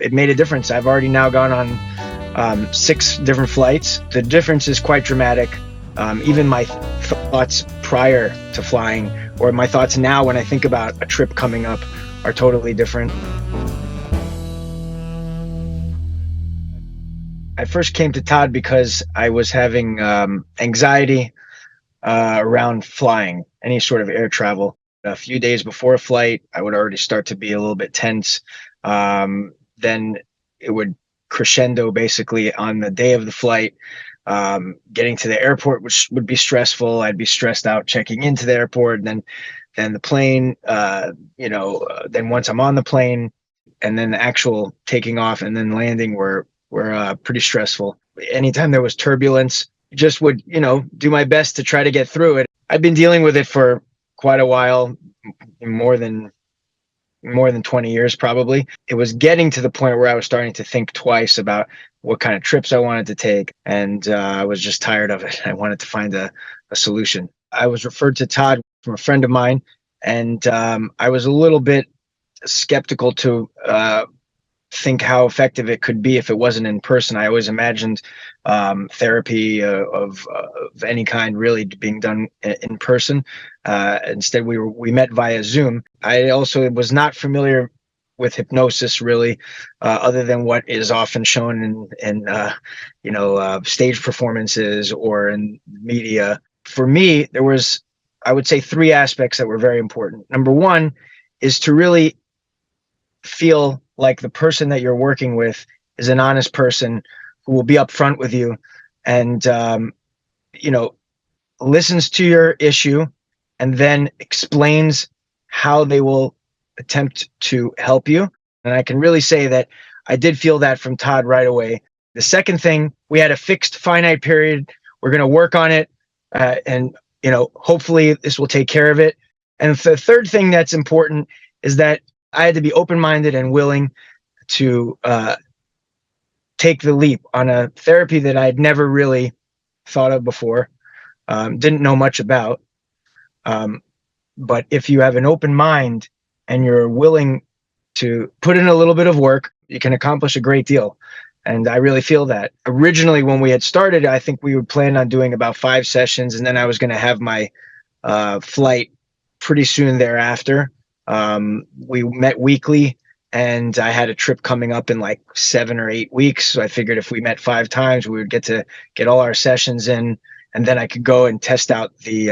It made a difference. I've already now gone on 6 different flights. The difference is quite dramatic. Even my thoughts prior to flying, or my thoughts now when I think about a trip coming up, are totally different. I first came to Todd because I was having anxiety around flying, any sort of air travel. A few days before a flight, I would already start to be a little bit tense. Then it would crescendo basically on the day of the flight. Getting to the airport, which would be stressful. I'd be stressed out checking into the airport, and then the plane, then once I'm on the plane, and then the actual taking off and then landing were pretty stressful. Anytime there was turbulence, just would, do my best to try to get through it. I've been dealing with it for quite a while, more than 20 years probably. It was getting to the point where I was starting to think twice about what kind of trips I wanted to take, and I was just tired of it. I wanted to find a solution. I was referred to Todd from a friend of mine, and I was a little bit skeptical to think how effective it could be if it wasn't in person. I always imagined therapy of any kind really being done in person. Instead, we met via Zoom. I also was not familiar with hypnosis really, other than what is often shown in stage performances or in media. For me, there was, I would say, 3 aspects that were very important. Number one is to really feel like the person that you're working with is an honest person who will be upfront with you and, listens to your issue and then explains how they will attempt to help you. And I can really say that I did feel that from Todd right away. The second thing, we had a fixed finite period. We're going to work on it. And hopefully this will take care of it. And the third thing that's important is that I had to be open-minded and willing to take the leap on a therapy that I had never really thought of before, didn't know much about. But if you have an open mind and you're willing to put in a little bit of work, you can accomplish a great deal. And I really feel that. Originally, when we had started, I think we would plan on doing about 5 sessions, and then I was going to have my flight pretty soon thereafter. We met weekly, and I had a trip coming up in like 7 or 8 weeks. So I figured if we met 5 times, we would get all our sessions in, and then I could go and test out see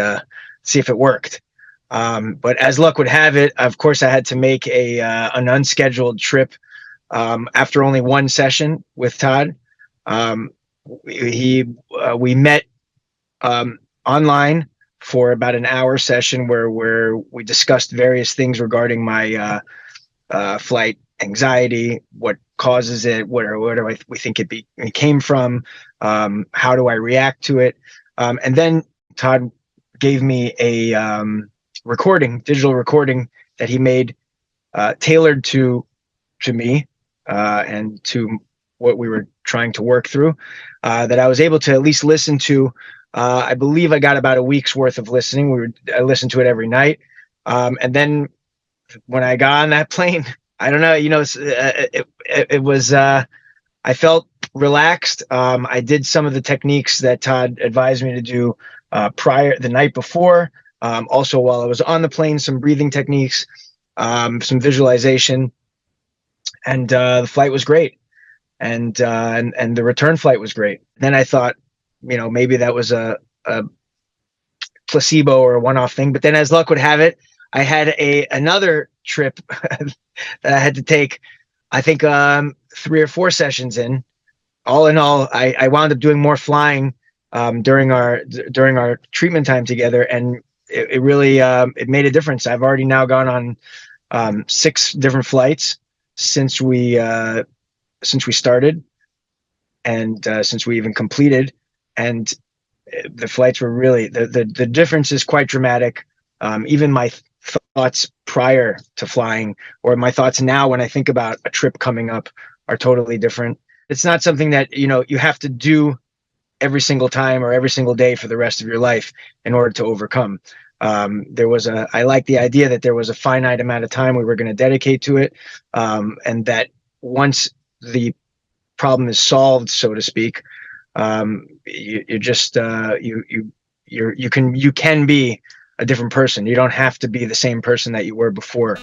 if it worked. But as luck would have it, of course, I had to make an unscheduled trip after only 1 session with Todd. We met online for about an hour session where we discussed various things regarding my flight anxiety, what causes it, where do we think it came from, how do I react to it, and then Todd gave me a digital recording that he made tailored to me and to what we were trying to work through, that I was able to at least listen to. I believe I got about a week's worth of listening. I listened to it every night. And then when I got on that plane, I don't know, it was, I felt relaxed. I did some of the techniques that Todd advised me to do the night before. Also, while I was on the plane, some breathing techniques, some visualization, and the flight was great. And the return flight was great. Then I thought, maybe that was a placebo or a one-off thing. But then, as luck would have it, I had another trip that I had to take, I think 3 or 4 sessions in. All in all, I wound up doing more flying during our treatment time together, and it really it made a difference. I've already now gone on 6 different flights since we started, and since we even completed. And the flights were really, the difference is quite dramatic. Even my thoughts prior to flying, or my thoughts now when I think about a trip coming up, are totally different. It's not something that, you have to do every single time or every single day for the rest of your life in order to overcome. I like the idea that there was a finite amount of time we were going to dedicate to it. And that once the problem is solved, so to speak. You're just you can be a different person. You don't have to be the same person that you were before.